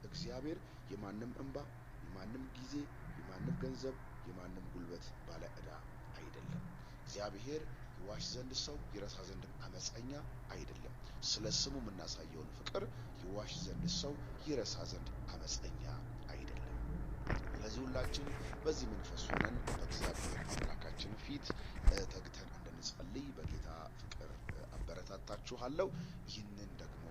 እግዚአብሔር የማንም እንባ፣ የማንም ጊዜ፣ የማንም ገንዘብ፣ የማንም ጉልበት ባለ ዕዳ አይደለም። እግዚአብሔር ይዋሽ ዘንድ ሰው ይረሳ ዘንድ አመፀኛ አይደለም። ስለ ስሙ የምናሳየውን ፍቅር ይዋሽ ዘንድ ሰው ይረሳ ዘንድ አመፀኛ አይደለም። ስለዚህ ሁላችን በዚህ መንፈስ ሆነን በእግዚአብሔር አምላካችን ፊት ተግተን እንድንጸልይ በጌታ ፍቅር አበረታታችኋለሁ። ይህንን ደግሞ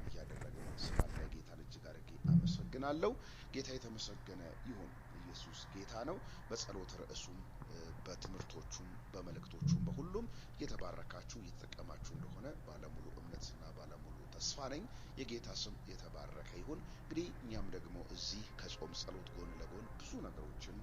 እያደረግን ስላለ ጌታን እጅግ አድርጌ አመሰግናለሁ። ጌታ የተመሰገነ ይሁን። ኢየሱስ ጌታ ነው። በጸሎት ርዕሱም በትምህርቶቹም በመልእክቶቹም በሁሉም የተባረካችሁ እየተጠቀማችሁ እንደሆነ ባለሙሉ እምነትና ባለሙሉ ተስፋ ነኝ። የጌታ ስም የተባረከ ይሁን። እንግዲህ እኛም ደግሞ እዚህ ከጾም ጸሎት ጎን ለጎን ብዙ ነገሮችን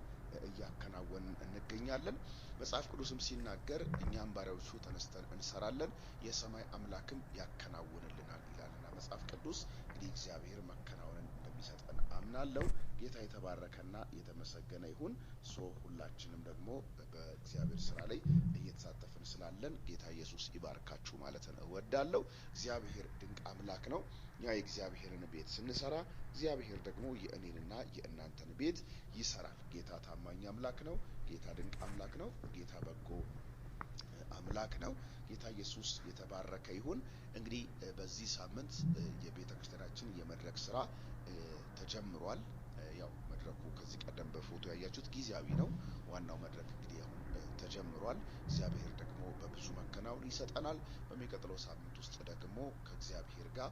እያከናወንን እንገኛለን። መጽሐፍ ቅዱስም ሲናገር እኛም ባሪያዎቹ ተነስተን እንሰራለን የሰማይ አምላክም ያከናውንልናል ይላልና መጽሐፍ ቅዱስ። እንግዲህ እግዚአብሔር መከናወንን እንደሚሰጠን አምናለሁ። ጌታ የተባረከና የተመሰገነ ይሁን። ሁላችንም ደግሞ በእግዚአብሔር ስራ ላይ እየተሳተፍን ስላለን ጌታ ኢየሱስ ይባርካችሁ ማለትን እወዳለሁ። እግዚአብሔር ድንቅ አምላክ ነው። እኛ የእግዚአብሔርን ቤት ስንሰራ እግዚአብሔር ደግሞ የእኔንና የእናንተን ቤት ይሰራል። ጌታ ታማኝ አምላክ ነው። ጌታ ድንቅ አምላክ ነው። ጌታ በጎ አምላክ ነው። ጌታ ኢየሱስ የተባረከ ይሁን። እንግዲህ በዚህ ሳምንት የቤተ ክርስቲያናችን የመድረክ ስራ ተጀምሯል። ያው መድረኩ ከዚህ ቀደም በፎቶ ያያችሁት ጊዜያዊ ነው። ዋናው መድረክ እንግዲህ አሁን ተጀምሯል። እግዚአብሔር ደግሞ በብዙ መከናወን ይሰጠናል። በሚቀጥለው ሳምንት ውስጥ ደግሞ ከእግዚአብሔር ጋር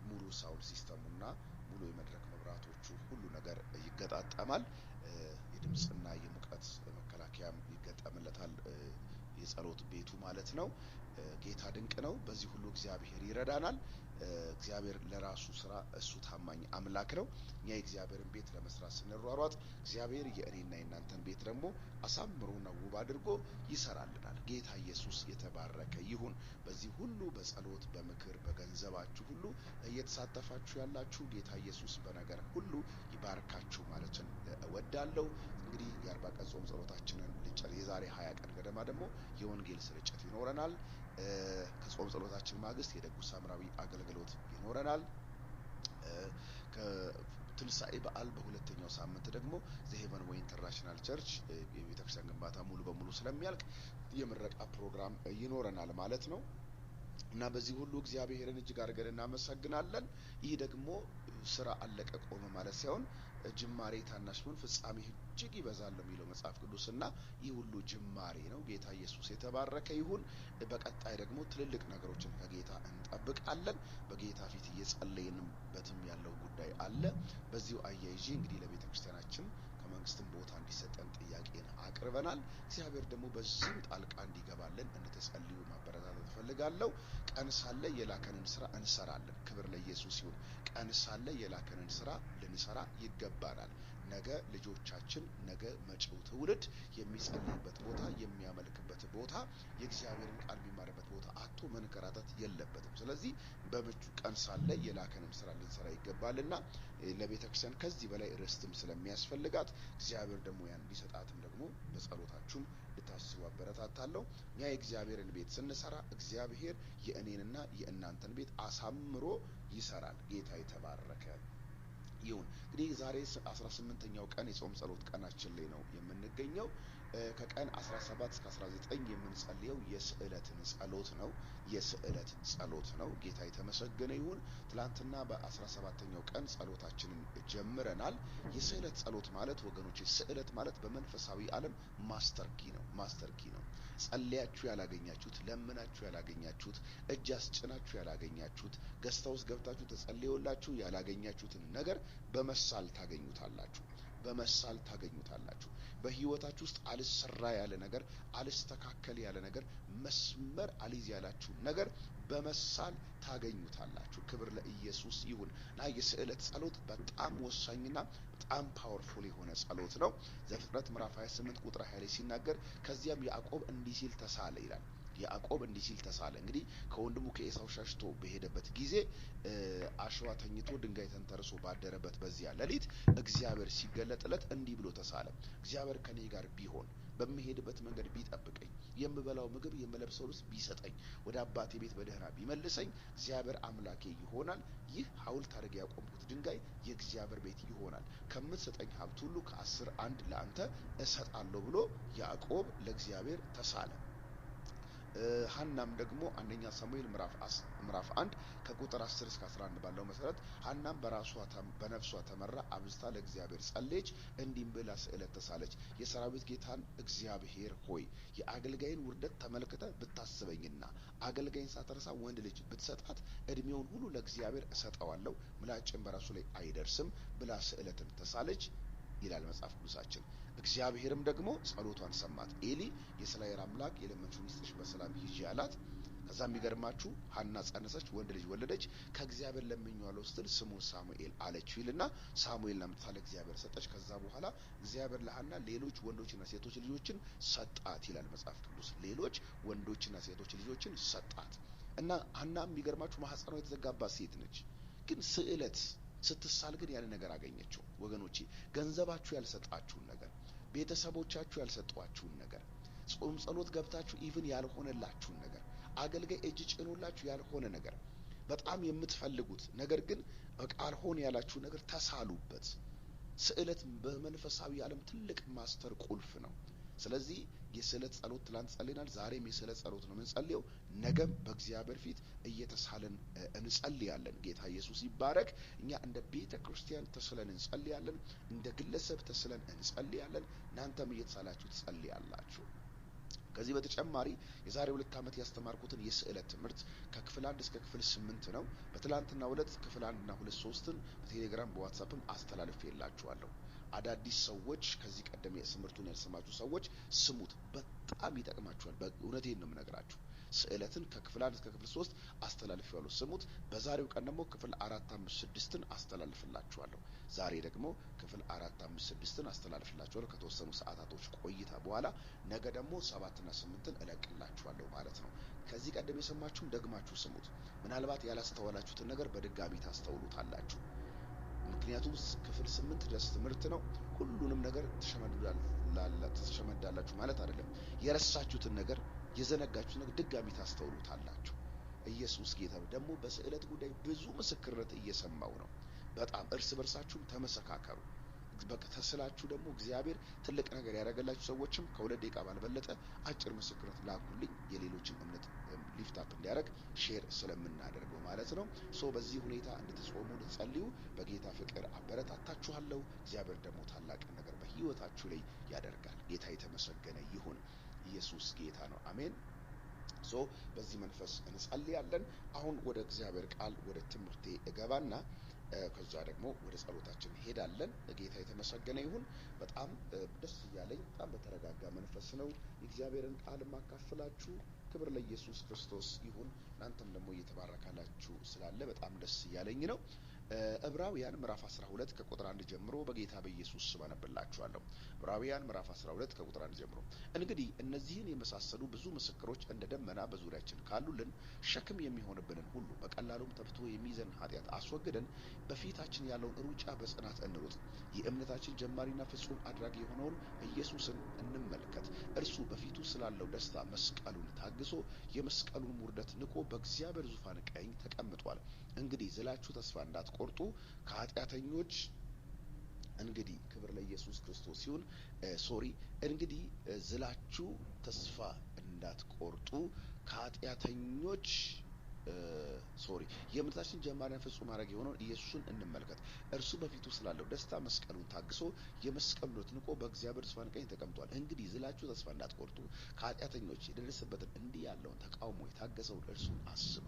ሙሉ ሳውንድ ሲስተሙና ሙሉ የመድረክ መብራቶቹ ሁሉ ነገር ይገጣጠማል። የድምጽና የሙቀት መከላከያም ይገጠምለታል። የጸሎት ቤቱ ማለት ነው። ጌታ ድንቅ ነው። በዚህ ሁሉ እግዚአብሔር ይረዳናል። እግዚአብሔር ለራሱ ስራ እሱ ታማኝ አምላክ ነው። እኛ የእግዚአብሔርን ቤት ለመስራት ስንሯሯጥ እግዚአብሔር የእኔና የእናንተን ቤት ደግሞ አሳምሮና ውብ አድርጎ ይሰራልናል። ጌታ ኢየሱስ የተባረከ ይሁን። በዚህ ሁሉ በጸሎት በምክር በገንዘባችሁ ሁሉ እየተሳተፋችሁ ያላችሁ ጌታ ኢየሱስ በነገር ሁሉ ይባርካችሁ ማለትን እወዳለሁ። እንግዲህ የ40 ቀን ጾም ጸሎታችንን የዛሬ 20 ቀን ገደማ ደግሞ የወንጌል ስርጭት ይኖረናል። ከጾም ጸሎታችን ማግስት የደጉ ሳምራዊ አገልግሎት ይኖረናል። ከትንሳኤ በዓል በሁለተኛው ሳምንት ደግሞ ዘሄቨን ዌይ ኢንተርናሽናል ቸርች የቤተክርስቲያን ግንባታ ሙሉ በሙሉ ስለሚያልቅ የምረቃ ፕሮግራም ይኖረናል ማለት ነው። እና በዚህ ሁሉ እግዚአብሔርን እጅግ አድርገን እናመሰግናለን። ይህ ደግሞ ስራ አለቀ ቆመ ማለት ሳይሆን ጅማሬ ታናሽ ቢሆን ፍጻሜ እጅግ ይበዛል የሚለው መጽሐፍ ቅዱስና ይህ ሁሉ ጅማሬ ነው። ጌታ ኢየሱስ የተባረከ ይሁን። በቀጣይ ደግሞ ትልልቅ ነገሮችን ከጌታ እንጠብቃለን። በጌታ ፊት እየጸለይንበትም ያለው ጉዳይ አለ። በዚሁ አያይዤ እንግዲህ ለቤተ ክርስቲያናችን ከመንግስትም ቦታ እንዲሰጠን ጥያቄን አቅርበናል። እግዚአብሔር ደግሞ በዚህም ጣልቃ እንዲገባልን እንድትጸልዩ ማበረታታት እፈልጋለሁ። ቀን ሳለ የላከንን ስራ እንሰራለን። ክብር ለኢየሱስ ይሁን። ቀን ሳለ የላከንን ስራ ልንሰራ ይገባናል። ነገ ልጆቻችን ነገ መጪው ትውልድ የሚጸልይበት ቦታ የሚያመልክበት ቦታ የእግዚአብሔርን ቃል የሚማርበት ቦታ አጥቶ መንከራተት የለበትም። ስለዚህ በምቹ ቀን ሳለ የላከንን ስራ ልንሰራ ይገባልና ለቤተክርስቲያን ከዚህ በላይ ርስትም ስለሚያስፈልጋት እግዚአብሔር ደግሞ ያን እንዲሰጣትም ደግሞ በጸሎታችሁም ልታስቡ አበረታታለሁ። እኛ የእግዚአብሔርን ቤት ስንሰራ እግዚአብሔር የእኔንና የእናንተን ቤት አሳምሮ ይሰራል። ጌታ የተባረከ ይሁን። እንግዲህ ዛሬ 18ኛው ቀን የጾም ጸሎት ቀናችን ላይ ነው የምንገኘው። ከቀን 17 እስከ 19 የምንጸልየው የስዕለትን ጸሎት ነው። የስዕለትን ጸሎት ነው። ጌታ የተመሰገነ ይሁን። ትላንትና በ17ኛው ቀን ጸሎታችንን ጀምረናል። የስዕለት ጸሎት ማለት ወገኖች ስዕለት ማለት በመንፈሳዊ ዓለም ማስተር ኪ ነው። ጸልያችሁ ያላገኛችሁት፣ ለምናችሁ ያላገኛችሁት፣ እጅ አስጭናችሁ ያላገኛችሁት፣ ገስታ ውስጥ ገብታችሁ ተጸልዮላችሁ ያላገኛችሁትን ነገር በመሳል ታገኙታላችሁ። በህይወታችሁ ውስጥ አልሰራ ያለ ነገር፣ አልስተካከል ያለ ነገር፣ መስመር አልይዝ ያላችሁ ነገር በመሳል ታገኙታላችሁ። ክብር ለኢየሱስ ይሁን። እና የስዕለት ጸሎት በጣም ወሳኝና በጣም ፓወርፉል የሆነ ጸሎት ነው። ዘፍጥረት ምዕራፍ 28 ቁጥር 20 ላይ ሲናገር ከዚያም ያዕቆብ እንዲህ ሲል ተሳለ ይላል። ያዕቆብ እንዲህ ሲል ተሳለ። እንግዲህ ከወንድሙ ከኤሳው ሸሽቶ በሄደበት ጊዜ አሸዋ ተኝቶ ድንጋይ ተንተርሶ ባደረበት በዚያ ሌሊት እግዚአብሔር ሲገለጥለት እንዲህ ብሎ ተሳለ። እግዚአብሔር ከኔ ጋር ቢሆን በሚሄድበት መንገድ ቢጠብቀኝ፣ የምበላው ምግብ የምለብሰው ልብስ ቢሰጠኝ፣ ወደ አባቴ ቤት በደህና ቢመልሰኝ እግዚአብሔር አምላኬ ይሆናል። ይህ ሐውልት አድርጌ ያቆምኩት ድንጋይ የእግዚአብሔር ቤት ይሆናል። ከምትሰጠኝ ሀብት ሁሉ ከ10 1 ለአንተ እሰጣለሁ ብሎ ያዕቆብ ለእግዚአብሔር ተሳለ። ሐናም ደግሞ አንደኛ ሳሙኤል ምዕራፍ 1 ከቁጥር 10 እስከ 11 ባለው መሰረት ሐናም በነፍሷ ተመራ አብዝታ ለእግዚአብሔር ጸለየች፣ እንዲህም ብላ ስዕለት ተሳለች። የሰራዊት ጌታን እግዚአብሔር ሆይ የአገልጋይን ውርደት ተመልክተ ብታስበኝና አገልጋይን ሳትረሳ ወንድ ልጅ ብትሰጣት እድሜውን ሁሉ ለእግዚአብሔር እሰጠዋለሁ፣ ምላጭን በራሱ ላይ አይደርስም ብላ ስዕለትን ተሳለች ይላል መጽሐፍ ቅዱሳችን። እግዚአብሔርም ደግሞ ጸሎቷን ሰማት። ኤሊ የእስራኤል አምላክ የለመንሽውን ይስጥሽ በሰላም ሂጂ አላት። ከዛ የሚገርማችሁ ሐና ጸነሰች፣ ወንድ ልጅ ወለደች። ከእግዚአብሔር ለምኜዋለሁ ስትል ስሙን ሳሙኤል አለችው ይልና ሳሙኤልን አምጥታ ለእግዚአብሔር ሰጠች። ከዛ በኋላ እግዚአብሔር ለሐና ሌሎች ወንዶችና ሴቶች ልጆችን ሰጣት ይላል መጽሐፍ ቅዱስ። ሌሎች ወንዶችና ሴቶች ልጆችን ሰጣት እና ሐና የሚገርማችሁ ማህፀኗ የተዘጋባት ሴት ነች። ግን ስዕለት ስትሳል ግን ያን ነገር አገኘችው። ወገኖቼ ገንዘባችሁ ያልሰጣችሁን ነገር፣ ቤተሰቦቻችሁ ያልሰጧችሁን ነገር፣ ጾም ጸሎት ገብታችሁ ኢቭን ያልሆነላችሁን ነገር፣ አገልጋይ እጅ ጭኖላችሁ ያልሆነ ነገር፣ በጣም የምትፈልጉት ነገር ግን አልሆን ያላችሁ ነገር ተሳሉበት። ስዕለት በመንፈሳዊ ዓለም ትልቅ ማስተር ቁልፍ ነው። ስለዚህ የስዕለት ጸሎት ትላንት ጸልየናል። ዛሬም የስዕለት ጸሎት ነው የምንጸልየው። ነገም በእግዚአብሔር ፊት እየተሳለን እንጸልያለን። ጌታ ኢየሱስ ይባረክ። እኛ እንደ ቤተ ክርስቲያን ተስለን እንጸልያለን፣ እንደ ግለሰብ ተስለን እንጸልያለን። እናንተም እየተሳላችሁ ትጸልያላችሁ። ከዚህ በተጨማሪ የዛሬ 2 ዓመት ያስተማርኩትን የስዕለት ትምህርት ከክፍል 1 እስከ ክፍል 8 ነው። በትላንትና 2 ክፍል 1 እና 2 3ን በቴሌግራም በዋትስአፕም አስተላልፌላችኋለሁ። አዳዲስ ሰዎች ከዚህ ቀደም የትምህርቱን ያልሰማችሁ ሰዎች ስሙት፣ በጣም ይጠቅማችኋል። በእውነቴን ነው የምነግራችሁ። ስዕለትን ከክፍል 1 እስከ ክፍል 3 አስተላልፌዋለሁ፣ ስሙት። በዛሬው ቀን ደግሞ ክፍል 4 5 6ን አስተላልፍላችኋለሁ። ዛሬ ደግሞ ክፍል 4 5 6ን አስተላልፍላችኋለሁ ከተወሰኑ ሰዓታቶች ቆይታ በኋላ። ነገ ደግሞ 7 እና 8ን እለቅላችኋለሁ ማለት ነው። ከዚህ ቀደም የሰማችሁም ደግማችሁ ስሙት። ምናልባት ያላስተዋላችሁትን ነገር በድጋሚ ታስተውሉታላችሁ። ምክንያቱም ክፍል 8 ድረስ ትምህርት ነው። ሁሉንም ነገር ትሸመዳላችሁ ማለት አይደለም። የረሳችሁትን ነገር፣ የዘነጋችሁትን ነገር ድጋሚ ታስተውሉታላችሁ። ኢየሱስ ጌታ ነው። ደግሞ በስዕለት ጉዳይ ብዙ ምስክርነት እየሰማው ነው። በጣም እርስ በርሳችሁም ተመሰካከሩ። ተስላችሁ ደግሞ እግዚአብሔር ትልቅ ነገር ያደረገላችሁ ሰዎችም ከ2 ደቂቃ ባልበለጠ አጭር ምስክርነት ላኩልኝ። የሌሎችን እምነት ሊፍታፕ እንዲያደርግ ሼር ስለምናደርገው ማለት ነው። በዚህ ሁኔታ እንድትጾሙ እንድትጸልዩ በጌታ ፍቅር አበረታታችኋለሁ። እግዚአብሔር ደግሞ ታላቅ ነገር በህይወታችሁ ላይ ያደርጋል። ጌታ የተመሰገነ ይሁን። ኢየሱስ ጌታ ነው። አሜን። በዚህ መንፈስ እንጸልያለን። አሁን ወደ እግዚአብሔር ቃል ወደ ትምህርቴ እገባና ከዛ ደግሞ ወደ ጸሎታችን ሄዳለን። ጌታ የተመሰገነ ይሁን። በጣም ደስ እያለኝ በጣም በተረጋጋ መንፈስ ነው የእግዚአብሔርን ቃል ማካፈላችሁ። ክብር ለኢየሱስ ክርስቶስ ይሁን። እናንተም ደግሞ እየተባረካላችሁ ስላለ በጣም ደስ እያለኝ ነው። ዕብራውያን ምዕራፍ 12 ከቁጥር 1 ጀምሮ በጌታ በኢየሱስ ስም አነብላችኋለሁ። ዕብራውያን ምዕራፍ 12 ከቁጥር 1 ጀምሮ እንግዲህ እነዚህን የመሳሰሉ ብዙ ምስክሮች እንደ ደመና በዙሪያችን ካሉልን ሸክም የሚሆንብንን ሁሉ በቀላሉም ተፍቶ የሚይዘን ኃጢአት አስወግደን በፊታችን ያለውን ሩጫ በጽናት እንሩጥ። የእምነታችን ጀማሪና ፍጹም አድራጊ የሆነውን ኢየሱስን እንመልከት። እርሱ በፊቱ ስላለው ደስታ መስቀሉን ታግሶ የመስቀሉን ውርደት ንቆ በእግዚአብሔር ዙፋን ቀኝ ተቀምጧል። እንግዲህ ዝላችሁ ተስፋ እንዳትቆርጡ ከኃጢአተኞች እንግዲህ ክብር ለኢየሱስ ክርስቶስ ይሁን። እንግዲህ ዝላችሁ ተስፋ እንዳትቆርጡ ከኃጢአተኞች የእምነታችን ጀማሪና ፍጹም አድራጊ የሆነውን ኢየሱስን እንመልከት። እርሱ በፊቱ ስላለው ደስታ መስቀሉን ታግሶ የመስቀሉን ውርደት ንቆ በእግዚአብሔር ዙፋን ቀኝ ተቀምጧል። እንግዲህ ዝላችሁ ተስፋ እንዳትቆርጡ ከኃጢአተኞች የደረሰበትን እንዲህ ያለውን ተቃውሞ የታገሰውን እርሱን አስቡ።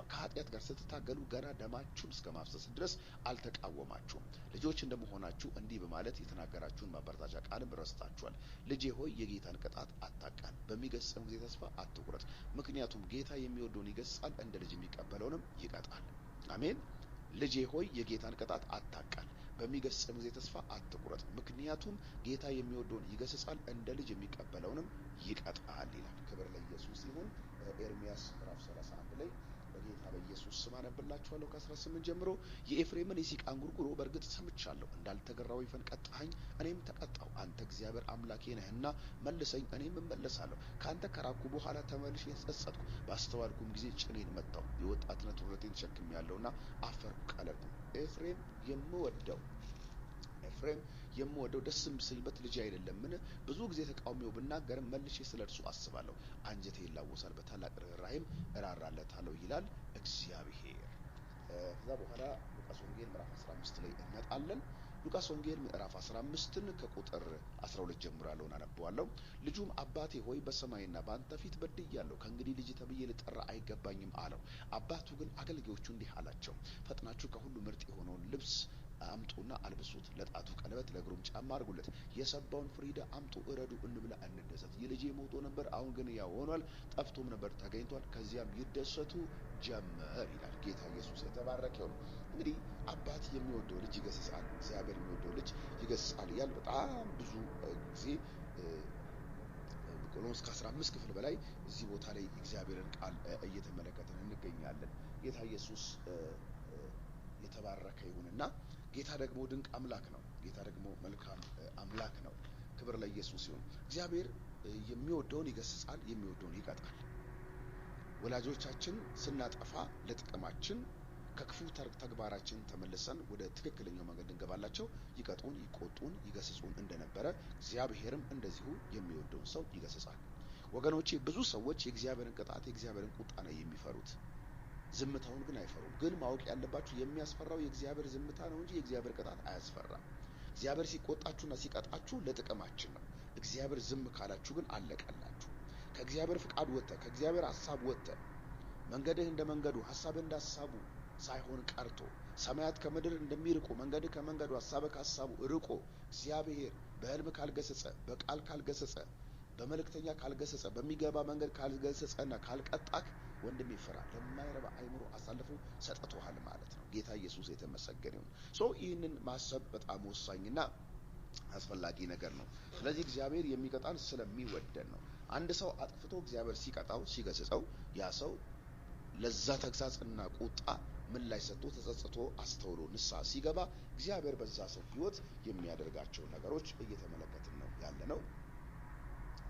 ከኃጢአት ጋር ስትታገሉ ገና ደማችሁን እስከ ማፍሰስ ድረስ አልተቃወማችሁም። ልጆች እንደመሆናችሁ እንዲህ በማለት የተናገራችሁን ማበረታቻ ቃልም ረስታችኋል። ልጄ ሆይ የጌታን ቅጣት አታቃል፣ በሚገስጽም ጊዜ ተስፋ አትቁረጥ። ምክንያቱም ጌታ የሚወደውን ይገስጻል፣ እንደ ልጅ የሚቀበለውንም ይቀጣል። አሜን። ልጄ ሆይ የጌታን ቅጣት አታቃል፣ በሚገስጽም ጊዜ ተስፋ አትቁረጥ። ምክንያቱም ጌታ የሚወደውን ይገስጻል፣ እንደ ልጅ የሚቀበለውንም ይቀጣል ይላል። ክብር ለኢየሱስ ይሁን። ኤርሚያስ ምዕራፍ 31 ላይ በጌታ በኢየሱስ ስም አነብላችኋለሁ ከ18 ጀምሮ። የኤፍሬምን የሲቃን ጉርጉሮ በእርግጥ ሰምቻለሁ። እንዳልተገራው ይፈን ቀጣኸኝ፣ እኔም ተቀጣሁ። አንተ እግዚአብሔር አምላኬ ነህና መልሰኝ፣ እኔም እመለሳለሁ። ከአንተ ከራኩ በኋላ ተመልሼ ተጸጸትኩ። ባስተዋልኩም ጊዜ ጭኔን መታሁ። የወጣትነት ውርደቴን ተሸክሜያለሁና አፈርኩ፣ ቀለድኩ። ኤፍሬም የምወደው ደስ የምሰኝበት ልጅ አይደለምን? ብዙ ጊዜ ተቃውሜው ብናገርም መልሼ ስለ እርሱ አስባለሁ። አንጀቴ ይላወሳል፣ በታላቅ ርኅራኄም እራራለታለሁ ይላል እግዚአብሔር። ከዛ በኋላ ሉቃስ ወንጌል ምዕራፍ 15 ላይ እንመጣለን። ሉቃስ ወንጌል ምዕራፍ 15ን ከቁጥር 12 ጀምሮ ያለውን አነበዋለሁ። ልጁም አባቴ ሆይ በሰማይና በአንተ ፊት በድያለሁ፣ ከእንግዲህ ልጅ ተብዬ ልጠራ አይገባኝም አለው። አባቱ ግን አገልጋዮቹ እንዲህ አላቸው፣ ፈጥናችሁ ከሁሉ ምርጥ የሆነውን ልብስ አምጡና አልብሱት፣ ለጣቱ ቀለበት ለእግሩም ጫማ አድርጉለት። የሰባውን ፍሪዳ አምጡ፣ እረዱ፣ እንብላ፣ እንደሰት። የልጄ ሞቶ ነበር፣ አሁን ግን ያው ሆኗል፣ ጠፍቶም ነበር ተገኝቷል፣ ከዚያም ይደሰቱ ጀመር ይላል። ጌታ ኢየሱስ የተባረከ ይሁን። እንግዲህ አባት የሚወደው ልጅ ይገስጻል፣ እግዚአብሔር የሚወደው ልጅ ይገስጻል እያል በጣም ብዙ ጊዜ ቆሎስ ከ15 ክፍል በላይ እዚህ ቦታ ላይ እግዚአብሔርን ቃል እየተመለከትን እንገኛለን። ጌታ ኢየሱስ የተባረከ ይሁንና ጌታ ደግሞ ድንቅ አምላክ ነው። ጌታ ደግሞ መልካም አምላክ ነው። ክብር ለኢየሱስ ይሁን። እግዚአብሔር የሚወደውን ይገስጻል፣ የሚወደውን ይቀጣል። ወላጆቻችን ስናጠፋ ለጥቅማችን ከክፉ ተግባራችን ተመልሰን ወደ ትክክለኛው መንገድ እንገባላቸው ይቀጡን፣ ይቆጡን፣ ይገስጹን እንደነበረ እግዚአብሔርም እንደዚሁ የሚወደውን ሰው ይገስጻል። ወገኖቼ ብዙ ሰዎች የእግዚአብሔርን ቅጣት የእግዚአብሔርን ቁጣ ነው የሚፈሩት፣ ዝምታውን ግን አይፈሩም። ግን ማወቅ ያለባችሁ የሚያስፈራው የእግዚአብሔር ዝምታ ነው እንጂ የእግዚአብሔር ቅጣት አያስፈራም። እግዚአብሔር ሲቆጣችሁና ሲቀጣችሁ ለጥቅማችን ነው። እግዚአብሔር ዝም ካላችሁ ግን አለቀላችሁ። ከእግዚአብሔር ፍቃድ ወጥተ ከእግዚአብሔር ሐሳብ ወጥተ መንገድህ እንደ መንገዱ ሐሳብህ እንደ ሐሳቡ ሳይሆን ቀርቶ ሰማያት ከምድር እንደሚርቁ መንገድህ ከመንገዱ ሐሳብህ ከሐሳቡ ርቆ እግዚአብሔር በሕልም ካልገሰጸ፣ በቃል ካልገሰጸ፣ በመልእክተኛ ካልገሰጸ፣ በሚገባ መንገድ ካልገሰጸና ካልቀጣክ ወንድም ይፈራ፣ ለማይረባ አይምሮ አሳልፎ ሰጥቶሃል ማለት ነው። ጌታ ኢየሱስ የተመሰገነ ይሁን። ይህንን ማሰብ በጣም ወሳኝና አስፈላጊ ነገር ነው። ስለዚህ እግዚአብሔር የሚቀጣን ስለሚወደን ነው። አንድ ሰው አጥፍቶ እግዚአብሔር ሲቀጣው ሲገስጸው ያ ሰው ለዛ ተግሳጽና ቁጣ ምላሽ ሰጥቶ ተጸጽቶ አስተውሎ ንስሐ ሲገባ እግዚአብሔር በዛ ሰው ሕይወት የሚያደርጋቸው ነገሮች እየተመለከትን ነው ያለነው።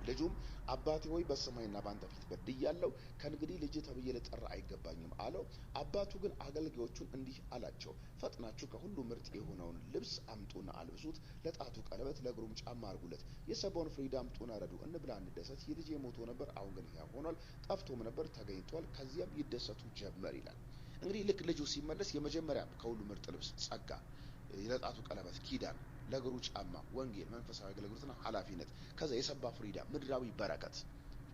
ልጁም አባቴ ሆይ በሰማይና በአንተ ፊት በድያለሁ፣ ከእንግዲህ ልጅ ተብዬ ልጠራ አይገባኝም አለው። አባቱ ግን አገልጋዮቹን እንዲህ አላቸው፣ ፈጥናችሁ ከሁሉ ምርጥ የሆነውን ልብስ አምጡና አልብሱት፣ ለጣቱ ቀለበት ለእግሩም ጫማ አድርጉለት። የሰባውን ፍሪዳ አምጡና ረዱ፣ እንብላ፣ እንደሰት። ይህ ልጅ ሞቶ ነበር፣ አሁን ግን ሕያው ሆኗል፣ ጠፍቶም ነበር ተገኝቷል፣ ከዚያም ይደሰቱ ጀመር ይላል። እንግዲህ ልክ ልጁ ሲመለስ የመጀመሪያ ከሁሉ ምርጥ ልብስ ጸጋ፣ ለጣቱ ቀለበት ኪዳን፣ ለእግሩ ጫማ ወንጌል፣ መንፈሳዊ አገልግሎትና ኃላፊነት፣ ከዛ የሰባ ፍሪዳ ምድራዊ በረከት።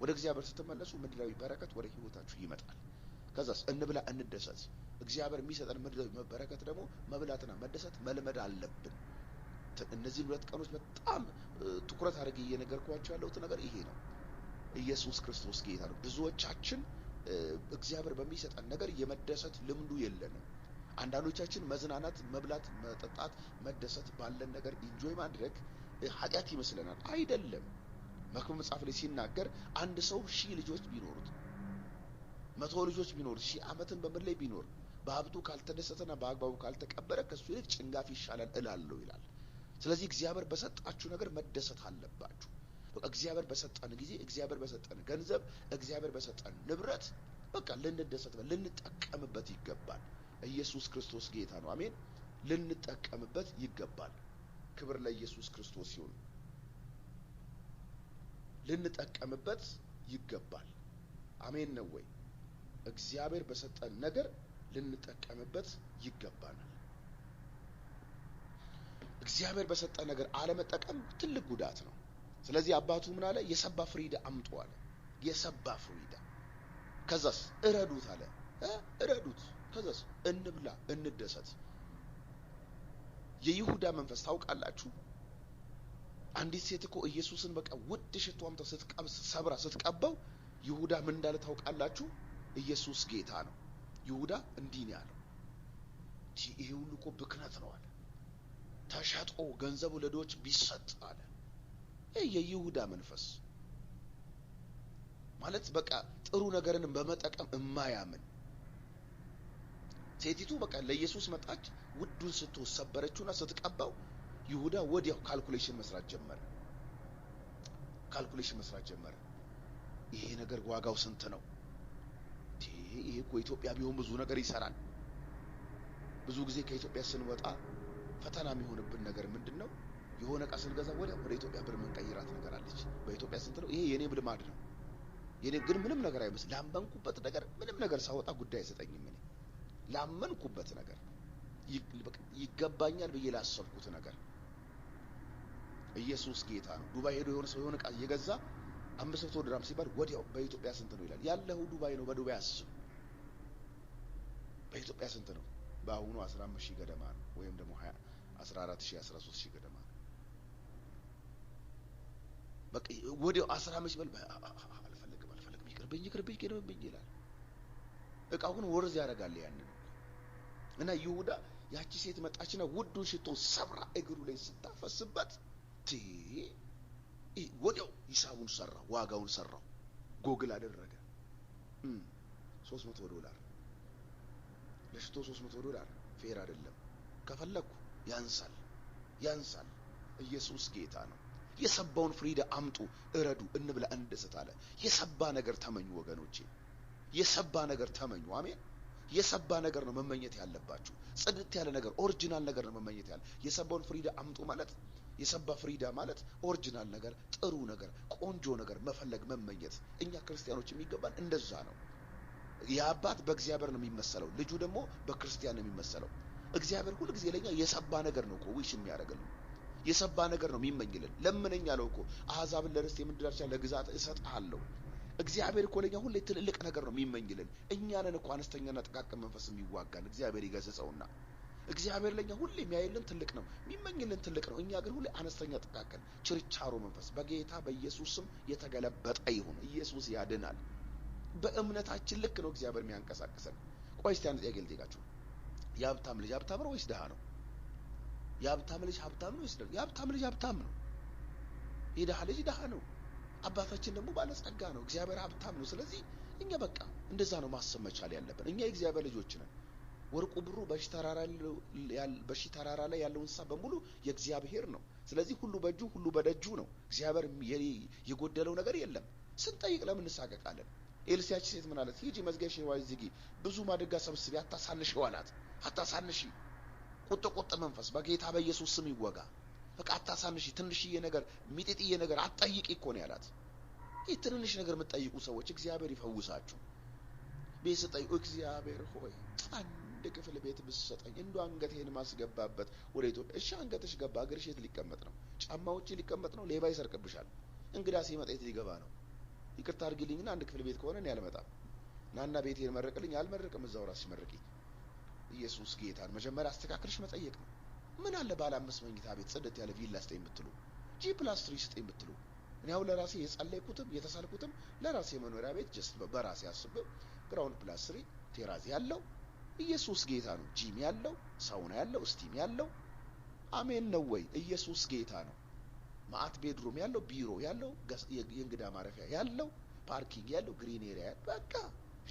ወደ እግዚአብሔር ስትመለሱ ምድራዊ በረከት ወደ ሕይወታችሁ ይመጣል። ከዛስ እንብላ እንደሰት። እግዚአብሔር የሚሰጠን ምድራዊ በረከት ደግሞ መብላትና መደሰት መልመድ አለብን። እነዚህ ሁለት ቀኖች በጣም ትኩረት አድርጌ እየነገርኳቸው ያለሁት ነገር ይሄ ነው። ኢየሱስ ክርስቶስ ጌታ ነው። ብዙዎቻችን እግዚአብሔር በሚሰጠን ነገር የመደሰት ልምዱ የለንም። አንዳንዶቻችን መዝናናት፣ መብላት፣ መጠጣት፣ መደሰት ባለን ነገር ኢንጆይ ማድረግ ኃጢአት ይመስለናል። አይደለም። መክብብ መጽሐፍ ላይ ሲናገር አንድ ሰው 1000 ልጆች ቢኖሩት 100 ልጆች ቢኖሩት 1000 ዓመትን በምድር ላይ ቢኖር በሀብቱ ካልተደሰተና በአግባቡ ካልተቀበረ ከሱ ይልቅ ጭንጋፍ ይሻላል እላለሁ ይላል። ስለዚህ እግዚአብሔር በሰጣችሁ ነገር መደሰት አለባችሁ። በቃ እግዚአብሔር በሰጠን ጊዜ፣ እግዚአብሔር በሰጠን ገንዘብ፣ እግዚአብሔር በሰጠን ንብረት በቃ ልንደሰትበት ልንጠቀምበት ይገባል። ኢየሱስ ክርስቶስ ጌታ ነው። አሜን። ልንጠቀምበት ይገባል። ክብር ለኢየሱስ ክርስቶስ ይሁን። ልንጠቀምበት ይገባል። አሜን ነው ወይ? እግዚአብሔር በሰጠን ነገር ልንጠቀምበት ይገባናል። እግዚአብሔር በሰጠን ነገር አለመጠቀም ትልቅ ጉዳት ነው። ስለዚህ አባቱ ምን አለ? የሰባ ፍሪዳ አምጡ አለ። የሰባ ፍሪዳ። ከዛስ እረዱት አለ። እረዱት። ከዛስ እንብላ፣ እንደሰት። የይሁዳ መንፈስ ታውቃላችሁ። አንዲት ሴት እኮ ኢየሱስን በቃ ውድ ሽቶ አምጥታ ሰብራ ስትቀባው ይሁዳ ምን እንዳለ ታውቃላችሁ? ኢየሱስ ጌታ ነው። ይሁዳ እንዲህ ነው ያለው፣ ይሄ ሁሉ እኮ ብክነት ነው አለ። ተሸጦ ገንዘቡ ለድሆች ቢሰጥ አለ። የይሁዳ መንፈስ ማለት በቃ ጥሩ ነገርን በመጠቀም የማያምን ሴቲቱ በቃ ለኢየሱስ መጣች፣ ውዱን ስትሰበረችውና ስትቀባው ይሁዳ ወዲያው ካልኩሌሽን መስራት ጀመረ። ይሄ ነገር ዋጋው ስንት ነው? ይሄ እኮ ኢትዮጵያ ቢሆን ብዙ ነገር ይሰራል። ብዙ ጊዜ ከኢትዮጵያ ስንወጣ ፈተና የሚሆንብን ነገር ምንድነው? የሆነ ዕቃ ስንገዛ ወዲያው ወደ ኢትዮጵያ ብር መንቀይራት ነገር አለች። በኢትዮጵያ ስንት ነው? ይሄ የኔ ልማድ ነው። የኔ ግን ምንም ነገር አይመስል። ላመንኩበት ነገር ምንም ነገር ሳወጣ ጉዳይ አይሰጠኝም። እኔ ላመንኩበት ነገር ይገባኛል ብዬ ላሰብኩት ነገር ኢየሱስ ጌታ ነው። ዱባይ ሄዶ የሆነ ሰው የሆነ ዕቃ እየገዛ 500 ድራም ሲባል ወዲያው በኢትዮጵያ ስንት ነው ይላል። ያለው ዱባይ ነው። በዱባይ አስብ። በኢትዮጵያ ስንት ነው? በአሁኑ 15000 ገደማ ነው፣ ወይም ደግሞ 14000 13000 ገደማ ነው። በቃ ወዲያው 15 በል አልፈልግም ይቅርብኝ ይላል። ዕቃው ግን ወርዝ ያደርጋል ያንን። እና ይሁዳ ያቺ ሴት መጣችና ውዱን ሽቶ ሰብራ እግሩ ላይ ስታፈስበት ወዲያው ሂሳቡን ሰራው፣ ዋጋውን ሰራው። ጎግል አደረገ። $300 ለሽቶ $300 ፌር አይደለም። ከፈለኩ ያንሳል። ኢየሱስ ጌታ ነው። የሰባውን ፍሪዳ አምጡ፣ እረዱ፣ እንብላ፣ እንደሰት አለ። የሰባ ነገር ተመኙ ወገኖቼ፣ የሰባ ነገር ተመኙ። አሜን። የሰባ ነገር ነው መመኘት ያለባችሁ። ጽድት ያለ ነገር፣ ኦሪጂናል ነገር ነው መመኘት ያለ። የሰባውን ፍሪዳ አምጡ ማለት የሰባ ፍሪዳ ማለት ኦሪጂናል ነገር፣ ጥሩ ነገር፣ ቆንጆ ነገር መፈለግ መመኘት። እኛ ክርስቲያኖች የሚገባን እንደዛ ነው። የአባት በእግዚአብሔር ነው የሚመሰለው፣ ልጁ ደግሞ በክርስቲያን ነው የሚመሰለው። እግዚአብሔር ሁሉ ጊዜ ለኛ የሰባ ነገር ነው እኮ ዊሽ የሚያደርግልን፣ የሰባ ነገር ነው የሚመኝልን። ለምነኝ አለው እኮ አሕዛብን ለርስት የምድር ዳርቻ ለግዛት እሰጥሃለሁ። እግዚአብሔር እኮ ለኛ ሁሌ ትልልቅ ነገር ነው የሚመኝልን። እኛ ነን እኮ አነስተኛና ጥቃቅን መንፈስ የሚዋጋን። እግዚአብሔር ይገስጸውና እግዚአብሔር ለኛ ሁሌ የሚያይልን ትልቅ ነው፣ የሚመኝልን ትልቅ ነው። እኛ ግን ሁሌ አነስተኛ ጥቃቅን ችርቻሮ መንፈስ በጌታ በኢየሱስ ስም የተገለበጠ ይሁን። ኢየሱስ ያድናል። በእምነታችን ልክ ነው እግዚአብሔር የሚያንቀሳቅሰን። ቆይ እስቲ አንድ ጥያቄ ልጠይቃችሁ። የሀብታም ልጅ ሀብታም ነው ወይስ ድሃ ነው? የሀብታም ልጅ ሀብታም ነው ወይስ ድሃ? የሀብታም ልጅ ሀብታም ነው። የድሃ ልጅ ድሃ ነው። አባታችን ደግሞ ባለጸጋ ነው። እግዚአብሔር ሀብታም ነው። ስለዚህ እኛ በቃ እንደዛ ነው ማሰብ መቻል ያለብን። እኛ የእግዚአብሔር ልጆች ነን። ወርቁ ብሩ በሺህ ተራራ ላይ ያለው እንስሳ በሙሉ የእግዚአብሔር ነው። ስለዚህ ሁሉ በእጁ ሁሉ በደጁ ነው። እግዚአብሔር የጎደለው ነገር የለም። ስንጠይቅ ለምን እንሳቀቃለን? ኤልሳች ሴት ምን አለት? ሂጂ መዝገብሽን ዋይ ዝጊ፣ ብዙ ማድጋ ሰብስቢ፣ አታሳንሺው አላት። አታሳንሺ። ቁጥ መንፈስ በጌታ በኢየሱስ ስም ይወጋ። በቃ አታሳንሺ። ትንሽዬ ነገር ሚጢጥዬ ነገር አትጠይቂ እኮ ነው ያላት። ይህ ትንንሽ ነገር የምትጠይቁ ሰዎች እግዚአብሔር ይፈውሳችሁ። ቤት ስጠይቁ እግዚአብሔር ሆይ አንድ ክፍል ቤት ብትሰጠኝ እንደው አንገቴን ማስገባበት ወደ ኢትዮጵያ። እሺ አንገትሽ ገባ፣ እግርሽ የት ሊቀመጥ ነው? ጫማዎች ሊቀመጥ ነው? ሌባ ይሰርቅብሻል። እንግዳ ሲመጣ የት ሊገባ ነው? ይቅርታ አድርጊልኝና አንድ ክፍል ቤት ከሆነ እኔ አልመጣም። ናና ቤቴን መረቅልኝ። አልመረቅም፣ እዛው ራስሽ መርቂ። ኢየሱስ ጌታን መጀመሪያ አስተካክልሽ መጠየቅ ነው። ምን አለ ባለ 5 መኝታ ቤት ጽድት ያለ ቪላ ስጠኝ ብትሉ፣ G+3 ስጠኝ ብትሉ። እኔ አሁን ለራሴ የጸለይኩትም የተሳልኩትም ለራሴ መኖሪያ ቤት ጀስት በራሴ አስቤ ግራውንድ +3 ቴራዝ ያለው ኢየሱስ ጌታ ነው። ጂም ያለው፣ ሳውና ያለው፣ ስቲም ያለው። አሜን ነው ወይ? ኢየሱስ ጌታ ነው። ማአት ቤድሩም ያለው፣ ቢሮ ያለው፣ የእንግዳ ማረፊያ ያለው፣ ፓርኪንግ ያለው፣ ግሪን ኤሪያ በቃ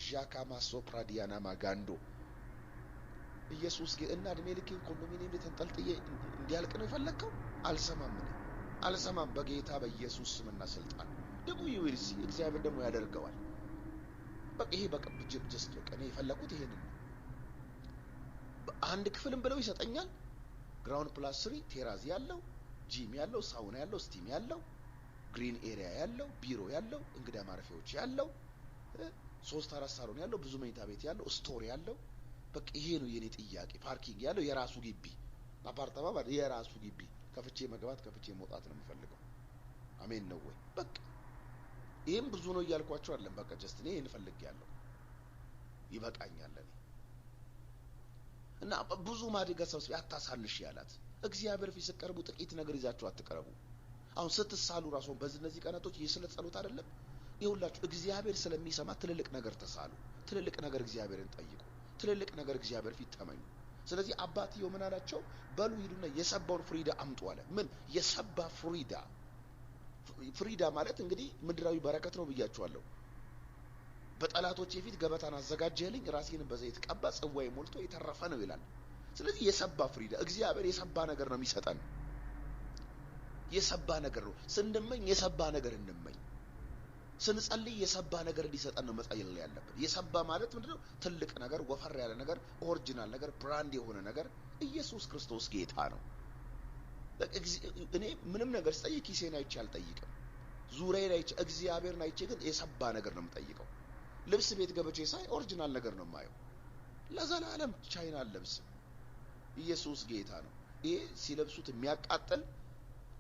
ዣካማ ሶፕራዲያና ማጋንዶ ኢየሱስ ጌታ። እና እድሜ ልኬን ኮንዶሚኒየም ላይ ተንጠልጥዬ እንዲያልቅ ነው የፈለከው? አልሰማም። በጌታ በኢየሱስ ስምና ስልጣን ደግሞ ይውልሲ እግዚአብሔር ደግሞ ያደርገዋል። በቃ ይሄ በቃ ጀስት በቃ እኔ የፈለኩት ይሄንን ነው። አንድ ክፍልም ብለው ይሰጠኛል። ግራውንድ +3 ቴራዝ ያለው፣ ጂም ያለው፣ ሳውና ያለው፣ ስቲም ያለው፣ ግሪን ኤሪያ ያለው፣ ቢሮ ያለው፣ እንግዳ ማረፊያዎች ያለው፣ 3-4 ሳሎን ያለው፣ ብዙ መኝታ ቤት ያለው፣ ስቶር ያለው። በቃ ይሄ ነው የኔ ጥያቄ። ፓርኪንግ ያለው፣ የራሱ ግቢ አፓርታማ ማለት የራሱ ግቢ፣ ከፍቼ መግባት ከፍቼ መውጣት ነው የምፈልገው። አሜን ነው ወይ? በቃ ይሄም ብዙ ነው እያልኳቸው አይደለም። በቃ ጀስት እኔ ይሄን ፈልጌያለሁ፣ ይበቃኛል እኔ። እና ብዙ ማድጋ ሰብስቢ አታሳንሽ ያላት። እግዚአብሔር ፊት ስትቀርቡ ጥቂት ነገር ይዛችሁ አትቀርቡ። አሁን ስትሳሉ ራስዎን በእነዚህ ቀናቶች የስለት ጸሎት አይደለም ይሁላችሁ። እግዚአብሔር ስለሚሰማ ትልልቅ ነገር ተሳሉ፣ ትልልቅ ነገር እግዚአብሔርን ጠይቁ፣ ትልልቅ ነገር እግዚአብሔር ፊት ተመኙ። ስለዚህ አባትየው ምን አላቸው? በሉ ሂዱና የሰባውን ፍሪዳ አምጡ አለ። ምን የሰባ ፍሪዳ? ፍሪዳ ማለት እንግዲህ ምድራዊ በረከት ነው ብያችኋለሁ። በጠላቶቼ ፊት ገበታን አዘጋጀህልኝ፣ ራሴን በዘይት ቀባ፣ ጽዋዬ ሞልቶ የተረፈ ነው ይላል። ስለዚህ የሰባ ፍሪዳ እግዚአብሔር የሰባ ነገር ነው የሚሰጠን። የሰባ ነገር ነው ስንመኝ፣ የሰባ ነገር እንመኝ። ስንጸልይ የሰባ ነገር እንዲሰጠን ነው መጸለይ ያለብን። የሰባ ማለት ምንድነው? ትልቅ ነገር፣ ወፈር ያለ ነገር፣ ኦሪጂናል ነገር፣ ብራንድ የሆነ ነገር። ኢየሱስ ክርስቶስ ጌታ ነው። እኔ ምንም ነገር ስጠይቅ ኪሴን አይቼ አልጠይቅም። ዙሪያዬን አይቼ እግዚአብሔርን አይቼ ግን የሰባ ነገር ነው የምጠይቀው። ልብስ ቤት ገብቼ ሳይ ኦሪጂናል ነገር ነው የማየው። ለዘላለም ቻይና አልለብስም። ኢየሱስ ጌታ ነው። ይሄ ሲለብሱት የሚያቃጥል፣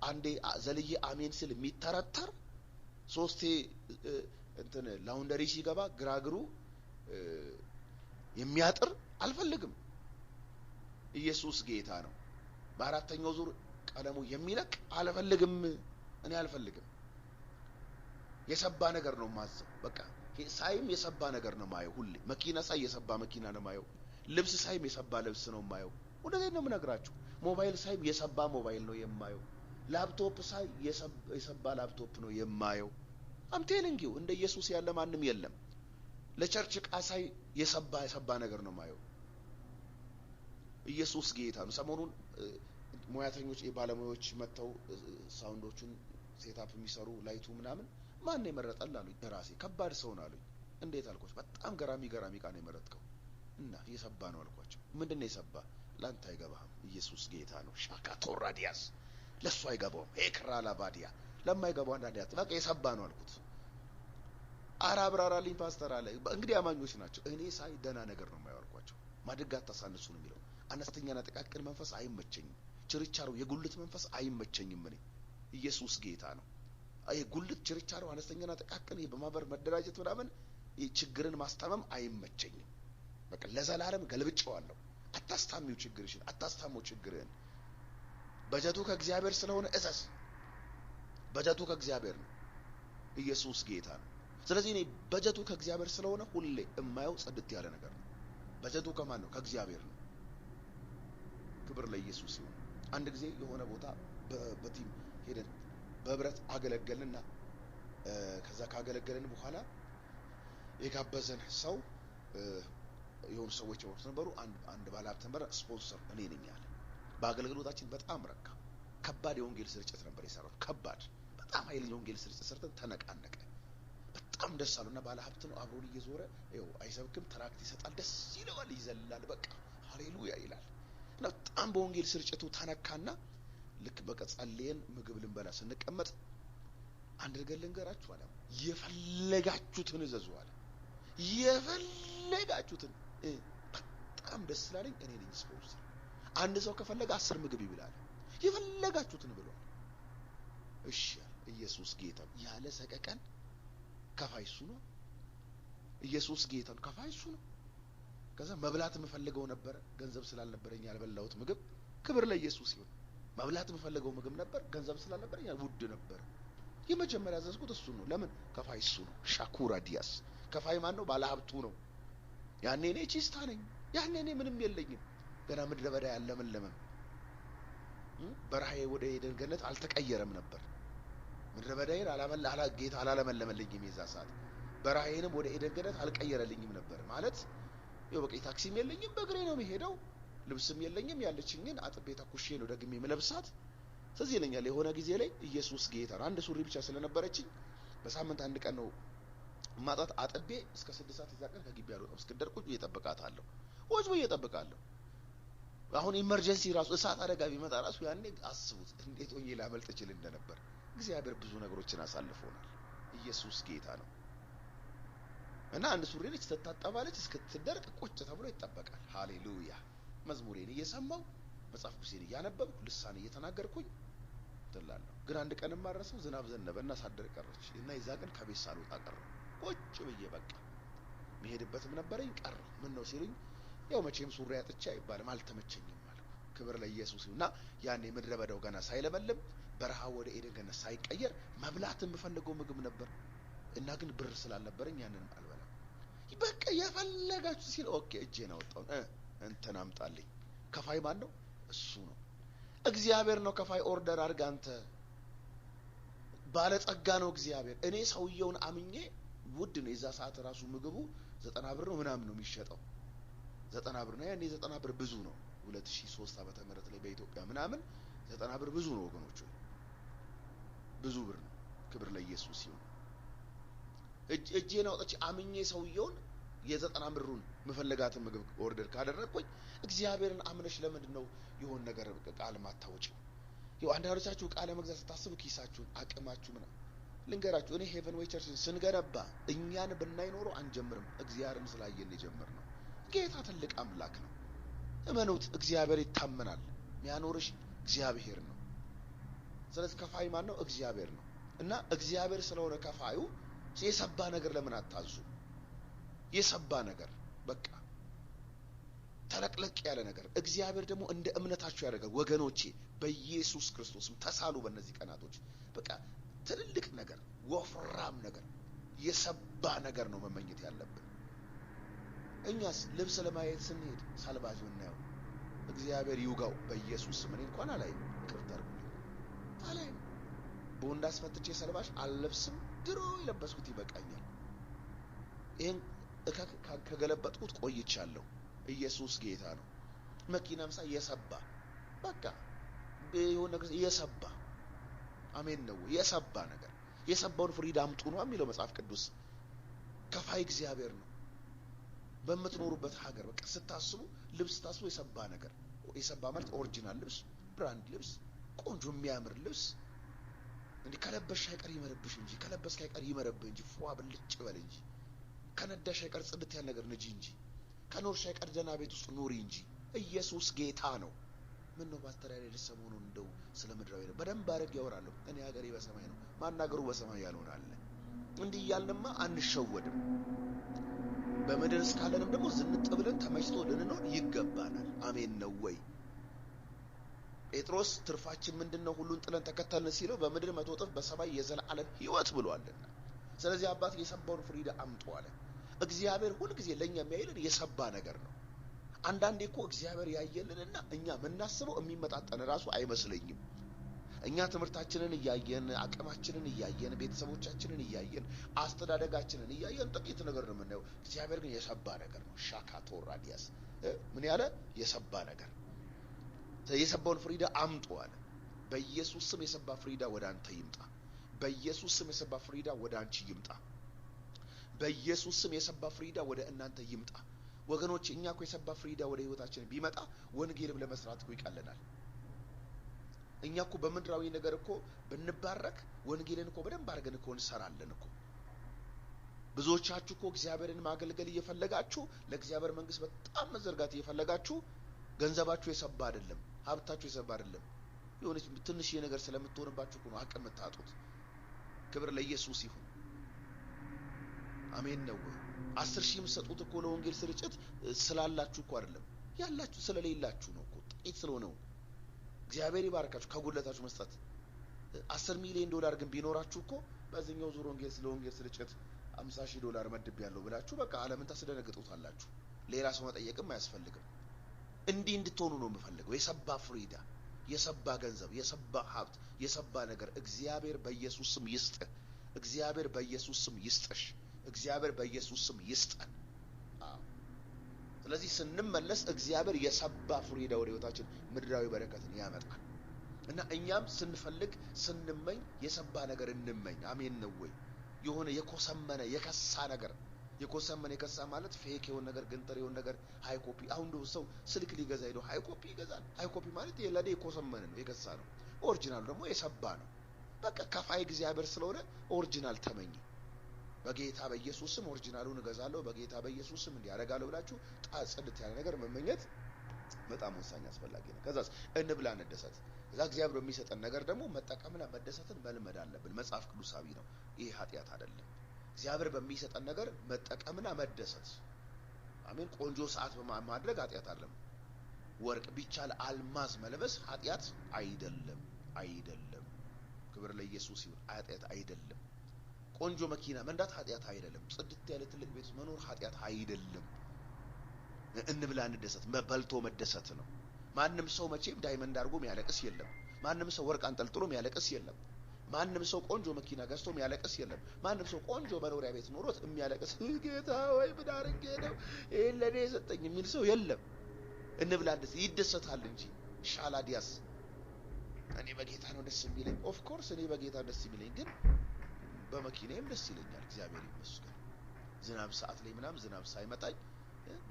አንዴ ዘልዬ አሜን ስል የሚተረተር፣ ሶስቴ እንትን ላውንደሪ ሲገባ ግራግሩ የሚያጥር አልፈልግም። ኢየሱስ ጌታ ነው። በአራተኛው ዙር ቀለሙ የሚለቅ አልፈልግም። እኔ አልፈልግም። የሰባ ነገር ነው ማዘው። በቃ ሳይም የሰባ ነገር ነው ማየው። ሁሌ መኪና ሳይ የሰባ መኪና ነው ማየው። ልብስ ሳይም የሰባ ልብስ ነው ማየው። ወደዚህ ነው የምነግራችሁ። ሞባይል ሳይም የሰባ ሞባይል ነው የማየው። ላፕቶፕ ሳይ የሰባ ላፕቶፕ ነው የማየው። አምቴልንጊው እንደ ኢየሱስ ያለ ማንም የለም። ለቸርች ዕቃ ሳይ የሰባ ነገር ነው ማየው። ኢየሱስ ጌታ ነው። ሰሞኑን ሙያተኞች ባለሙያዎች መጥተው ሳውንዶቹን ሴታፕ የሚሰሩ ላይቱ ምናምን ማን የመረጠል አሉኝ። ራሴ ከባድ ሰው ነው አሉኝ። እንዴት አልኳቸው። በጣም ገራሚ ዕቃ ነው የመረጥከው እና የሰባ ነው አልኳቸው። ምንድነው የሰባ? ላንተ አይገባህም። ኢየሱስ ጌታ ነው። ሻካ ቶራዲያስ ለሱ አይገባውም። ኤክራላ ባዲያ ለማይገባው አንዳንዴ በቃ የሰባ ነው አልኩት። አራብራራልኝ ፓስተር አለ። እንግዲህ አማኞች ናቸው። እኔ ሳይ ደህና ነገር ነው የማያወርኳቸው። ማድጋት ታሳንሱ ነው የሚለው። አነስተኛና ጥቃቅን መንፈስ አይመቸኝም። ችርቻሮ የጉልት መንፈስ አይመቸኝም። እኔ ኢየሱስ ጌታ ነው። አይ ጉልት፣ ችርቻሮ፣ አነስተኛና ጥቃቅን በማህበር መደራጀት ምናምን ችግርን ማስታመም አይመቸኝም። በቃ ለዘላለም ገልብጬዋለሁ። አታስታሚው ችግርሽን፣ አታስታመው ችግርህን። በጀቱ ከእግዚአብሔር ስለሆነ እሰስ። በጀቱ ከእግዚአብሔር ነው። ኢየሱስ ጌታ ነው። ስለዚህ እኔ በጀቱ ከእግዚአብሔር ስለሆነ ሁሌ እማየው ጽድት ያለ ነገር ነው። በጀቱ ከማን ነው? ከእግዚአብሔር ነው። ክብር ለኢየሱስ ይሁን። አንድ ጊዜ የሆነ ቦታ በቲም ሄደን በህብረት አገለገልንና ከዛ ካገለገልን በኋላ የጋበዘን ሰው የሆኑ ሰዎች ነበሩ። አንድ ባለሀብት ነበር፣ ስፖንሰር እኔ ነኝ አለ። በአገልግሎታችን በጣም ረካ። ከባድ የወንጌል ስርጭት ነበር የሰራው። ከባድ በጣም ኃይለኛ የወንጌል ስርጭት ሰርተን ተነቃነቀ። በጣም ደስ አሉና ባለሀብት ነው፣ አብሮን እየዞረ ይኸው አይሰብክም፣ ትራክት ይሰጣል፣ ደስ ይለዋል፣ ይዘላል፣ በቃ ሃሌሉያ ይላል። እና በጣም በወንጌል ስርጭቱ ተነካና ልክ በቃ ጸልየን ምግብ ልንበላ ስንቀመጥ አንድ ነገር ልንገራችሁ አለ። የፈለጋችሁትን እዘዙ አለ። የፈለጋችሁትን። በጣም ደስ ስላለኝ እኔ ነኝ ስፖንሰር። አንድ ሰው ከፈለገ 10 ምግብ ይብላል። የፈለጋችሁትን ብሏል። እሺ ኢየሱስ ጌታ ያለ ሰቀቀን ከፋይ እሱ ነው። ኢየሱስ ጌታ ከፋይ እሱ ነው። ከዛ መብላት የምፈልገው ነበር፣ ገንዘብ ስላልነበረኝ ያልበላሁት ምግብ። ክብር ለኢየሱስ ይሁን። መብላት የምፈልገው ምግብ ነበር፣ ገንዘብ ስላልነበረኝ ውድ ነበር። የመጀመሪያ ያዘዝኩት እሱ ነው። ለምን? ከፋይ እሱ ነው። ሻኩራ ዲያስ ከፋይ ማን ነው? ባለሀብቱ ነው። ያኔ እኔ ቺስታ ነኝ። ያኔ እኔ ምንም የለኝም። ገና ምድረ በዳ ያለመለመም በረሃዬ ወደ ኤደን ገነት አልተቀየረም ነበር። ምድረ በዳዬን ጌታ አላለመለመልኝም። የዛ ሰዓት በረሃዬንም ወደ ኤደን ገነት አልቀየረልኝም ነበር። ማለት ይኸው በቃ ታክሲም የለኝም፣ በእግሬ ነው የምሄደው። ልብስም የለኝም፣ ያለችኝን አጥቤ ተኩሼ ነው ደግሜ የምለብሳት። ስለዚህ ይለኛል የሆነ ጊዜ ላይ ኢየሱስ ጌታ ነው። አንድ ሱሪ ብቻ ስለነበረችኝ በሳምንት አንድ ቀን ነው ማጣት አጥቤ እስከ 6 ሰዓት ይዛቀን ከግቢ አልወጣም። እስክደር ቁጭ ብዬ እጠብቃታለሁ። ቁጭ ብዬ እጠብቃለሁ። አሁን ኢመርጀንሲ ራሱ እሳት አደጋ ቢመጣ ራሱ ያኔ አስቡት እንዴት ሆኜ ላመልጥ እችል እንደነበር። እግዚአብሔር ብዙ ነገሮችን አሳልፎናል። ኢየሱስ ጌታ ነው። እና አንድ ሱሪ ልጅ ተታጠባለች እስክትደርቅ ቁጭ ተብሎ ይጠበቃል። ሃሌሉያ። መዝሙሬን እየሰማው መጽሐፍ ቅዱሴን እያነበብኩ ልሳን እየተናገርኩኝ ትላለሁ። ግን አንድ ቀን ማረሰው ዝናብ ዘነበና ሳደር ቀረች እና የዛ ቀን ከቤት ሳልወጣ ቀረሁ። ቁጭ ብዬ በቃ መሄድበትም ነበረኝ ቀረሁ። ምን ነው ሲሉኝ ያው መቼም ሱሪ አጥቼ አይባልም አልተመቸኝም አልኩ። ክብር ለኢየሱስ ይሁንና ያኔ ምድረ በዳው ገና ሳይለመልም በረሃ ወደ ኤደን ገነት ሳይቀየር መብላት የምፈልገው ምግብ ነበር እና ግን ብር ስላልነበረኝ ያንንም አልበላም። በቃ የፈለጋችሁ ሲል ኦኬ እጄን አወጣው። እንትን አምጣልኝ። ከፋይ ማን ነው? እሱ ነው። እግዚአብሔር ነው ከፋይ። ኦርደር አድርግ አንተ። ባለጸጋ ነው እግዚአብሔር። እኔ ሰውየውን አምኜ ውድ ነው። የዛ ሰዓት ራሱ ምግቡ 90 ብር ነው ምናምን ነው የሚሸጠው። 90 ብር ነው። ያኔ 90 ብር ብዙ ነው። 2003 ዓመተ ምህረት ላይ በኢትዮጵያ ምናምን 90 ብር ብዙ ነው ወገኖች፣ ብዙ ብር ነው። ክብር ለኢየሱስ ይሁን። እጄን አውጥቼ አምኜ ሰውየውን የ90 ብሩን መፈለጋትን ምግብ ኦርደር ካደረግኩኝ እግዚአብሔርን አምነሽ ለምንድን ነው የሆነ ነገር ቃል ማታወጪው? ይኸው አንዳንዶቻችሁ ቃል መግዛት ስታስቡ ኪሳችሁን አቅማችሁ ምናምን ልንገራችሁ። እኔ ሄቨን ዌይ ቸርችን ስንገነባ እኛን ብናይ ኖሮ አንጀምርም። እግዚአብሔርን ስላየን የጀመርነው። ጌታ ትልቅ አምላክ ነው። እመኑት፣ እግዚአብሔር ይታመናል። የሚያኖርሽ እግዚአብሔር ነው። ስለዚህ ከፋይ ማን ነው? እግዚአብሔር ነው። እና እግዚአብሔር ስለሆነ ከፋዩ የሰባ ነገር ለምን አታዙ? የሰባ ነገር በቃ ተለቅለቅ ያለ ነገር እግዚአብሔር ደግሞ እንደ እምነታችሁ ያደርጋል። ወገኖቼ በኢየሱስ ክርስቶስም ተሳሉ። በእነዚህ ቀናቶች በቃ ትልልቅ ነገር፣ ወፍራም ነገር፣ የሰባ ነገር ነው መመኘት ያለብን። እኛስ ልብስ ለማየት ስንሄድ ሳልባጅ እናየው። እግዚአብሔር ይውጋው በኢየሱስ ስም። እኔ እንኳን አላይም፣ ይቅርታ አድርጉልኝ፣ አላይም። ቦንዳ አስፈትቼ ሰልባሽ አልለብስም። ድሮ የለበስኩት ይበቃኛል። ይሄን ከገለበጥኩት ቆይቻለሁ። ኢየሱስ ጌታ ነው። መኪናም ሳይ የሰባ በቃ የሆነ ነገር የሰባ አሜን ነው። የሰባ ነገር የሰባውን ፍሪዳ አምጡ ነው የሚለው መጽሐፍ ቅዱስ። ከፋይ እግዚአብሔር ነው። በምትኖሩበት ሀገር በቃ ስታስቡ ልብስ ታስቡ የሰባ ነገር። የሰባ ማለት ኦሪጂናል ልብስ፣ ብራንድ ልብስ፣ ቆንጆ የሚያምር ልብስ። እንዴ ከለበሽ አይቀር ይመረብሽ እንጂ፣ ከለበስክ አይቀር ይመረብህ እንጂ፣ ፏ ብልጭ በል እንጂ፣ ከነዳሽ አይቀር ጽድት ያለ ነገር ነጂ እንጂ፣ ከኖርሽ አይቀር ደህና ቤት ውስጥ ኑሪ እንጂ። ኢየሱስ ጌታ ነው። ምን ነው ፓስተር ያለ ሰሞኑን እንደው ስለ ምድራዊ ነው በደንብ አድርግ ያወራለሁ። እኔ ሀገሬ በሰማይ ነው፣ ማናገሩ በሰማይ ያልሆነ አለ። እንዲህ እያልንማ አንሸወድም። በምድር እስካለንም ደግሞ ዝንጥ ብለን ተመችቶ ልንኖር ይገባናል። አሜን ነው ወይ? ጴጥሮስ ትርፋችን ምንድነው ሁሉን ጥለን ተከተልን ሲለው በምድር 100 እጥፍ በሰማይ የዘላለም ሕይወት ብሏልና። ስለዚህ አባት የሰባውን ፍሪዳ አምጡ አለ። እግዚአብሔር ሁሉ ጊዜ ለኛ የሚያይልን የሰባ ነገር ነው። አንዳንዴ እኮ እግዚአብሔር ያየልንና እኛ የምናስበው የሚመጣጠን ራሱ አይመስለኝም። እኛ ትምህርታችንን እያየን፣ አቅማችንን እያየን፣ ቤተሰቦቻችንን እያየን፣ አስተዳደጋችንን እያየን ጥቂት ነገር ነው የምናየው። እግዚአብሔር ግን የሰባ ነገር ነው። ሻካቶ ራዲያስ ምን ያለ የሰባ ነገር። የሰባውን ፍሪዳ አምጡ አለ። በኢየሱስ ስም የሰባ ፍሪዳ ወደ አንተ ይምጣ። በኢየሱስ ስም የሰባ ፍሪዳ ወደ አንቺ ይምጣ። በኢየሱስ ስም የሰባ ፍሪዳ ወደ እናንተ ይምጣ። ወገኖች እኛ እኮ የሰባ ፍሪዳ ወደ ህይወታችን ቢመጣ ወንጌልም ለመስራት እኮ ይቀለናል። እኛ እኮ በምድራዊ ነገር እኮ ብንባረክ ወንጌልን እኮ በደንብ አድርገን እኮ እንሰራለን እኮ። ብዙዎቻችሁ እኮ እግዚአብሔርን ማገልገል እየፈለጋችሁ፣ ለእግዚአብሔር መንግስት በጣም መዘርጋት እየፈለጋችሁ ገንዘባችሁ የሰባ አይደለም፣ ሀብታችሁ የሰባ አይደለም። የሆነች ትንሽ ነገር ስለምትሆንባችሁ እኮ ነው አቅም የምታጡት። ክብር ለኢየሱስ ይሁን። አሜን ነው። 10 ሺህ የምትሰጡት እኮ ለወንጌል ስርጭት ስላላችሁ እኮ አይደለም፣ ያላችሁ ስለሌላችሁ ነው እኮ። ጥቂት ስለሆነው እግዚአብሔር ይባርካችሁ። ከጉለታችሁ መስጠት 10 ሚሊዮን ዶላር ግን ቢኖራችሁ እኮ በዚህኛው ዙር ለወንጌል ስርጭት $50,000 መድብ ያለው ብላችሁ በቃ ዓለምን ታስደነግጡታላችሁ። ሌላ ሰው መጠየቅም አያስፈልግም። እንዲህ እንድትሆኑ ነው የምፈልገው። የሰባ ፍሪዳ፣ የሰባ ገንዘብ፣ የሰባ ሀብት፣ የሰባ ነገር እግዚአብሔር በኢየሱስ ስም ይስጥ። እግዚአብሔር በኢየሱስ ስም ይስጥሽ። እግዚአብሔር በኢየሱስ ስም ይስጠን። ስለዚህ ስንመለስ እግዚአብሔር የሰባ ፍሪዳ ወደ ህይወታችን ምድራዊ በረከትን ያመጣል። እና እኛም ስንፈልግ ስንመኝ የሰባ ነገር እንመኝ። አሜን ነው ወይ? የሆነ የኮሰመነ የከሳ ነገር፣ የኮሰመነ የከሳ ማለት ፌክ የሆነ ነገር፣ ግንጠር የሆነ ነገር፣ ሃይ ኮፒ። አሁን ደግሞ ሰው ስልክ ሊገዛ ሄዶ ሃይ ኮፒ ይገዛል። ሃይ ኮፒ ማለት የለደ የኮሰመነ ነው፣ የከሳ ነው። ኦሪጂናሉ ደግሞ የሰባ ነው። በቃ ከፋይ እግዚአብሔር ስለሆነ ኦሪጂናል ተመኝ። በጌታ በኢየሱስ ስም ኦሪጂናሉን እገዛለሁ፣ በጌታ በኢየሱስ ስም እንዲያደርጋለሁ ብላችሁ ጽድት ያለ ነገር መመኘት በጣም ወሳኝ አስፈላጊ ነው። ከዛስ እንብላ እንደሰት። ከዛ እግዚአብሔር በሚሰጠን ነገር ደግሞ መጠቀምና መደሰትን መልመድ አለብን። መጽሐፍ ቅዱሳዊ ነው። ይሄ ኃጢአት አይደለም። እግዚአብሔር በሚሰጠን ነገር መጠቀምና መደሰት። አሜን። ቆንጆ ሰዓት በማድረግ ኃጢአት አይደለም። ወርቅ ቢቻል አልማዝ መልበስ ኃጢአት አይደለም፣ አይደለም። ክብር ለኢየሱስ ይሁን። ኃጢአት አይደለም። ቆንጆ መኪና መንዳት ኃጢአት አይደለም። ጽድት ያለ ትልቅ ቤት መኖር ኃጢአት አይደለም። እንብላ እንደሰት፣ በልቶ መደሰት ነው። ማንም ሰው መቼም ዳይመንድ አድርጎ የሚያለቅስ የለም። ማንም ሰው ወርቅ አንጠልጥሎ የሚያለቅስ የለም። ማንም ሰው ቆንጆ መኪና ገዝቶ የሚያለቅስ የለም። ማንም ሰው ቆንጆ መኖሪያ ቤት ኖሮት የሚያለቅስ ጌታ ወይ ምን አድርጌ ነው ይሄን ለኔ የሰጠኝ የሚል ሰው የለም። እንብላ ይደሰታል እንጂ ሻላዲያስ እኔ በጌታ ነው ደስ የሚለኝ። ኦፍ ኮርስ እኔ በጌታ ደስ የሚለኝ ግን በመኪናዬም ደስ ይለኛል። እግዚአብሔር ይመስገን። ዝናብ ሰዓት ላይ ምናምን ዝናብ ሳይመጣኝ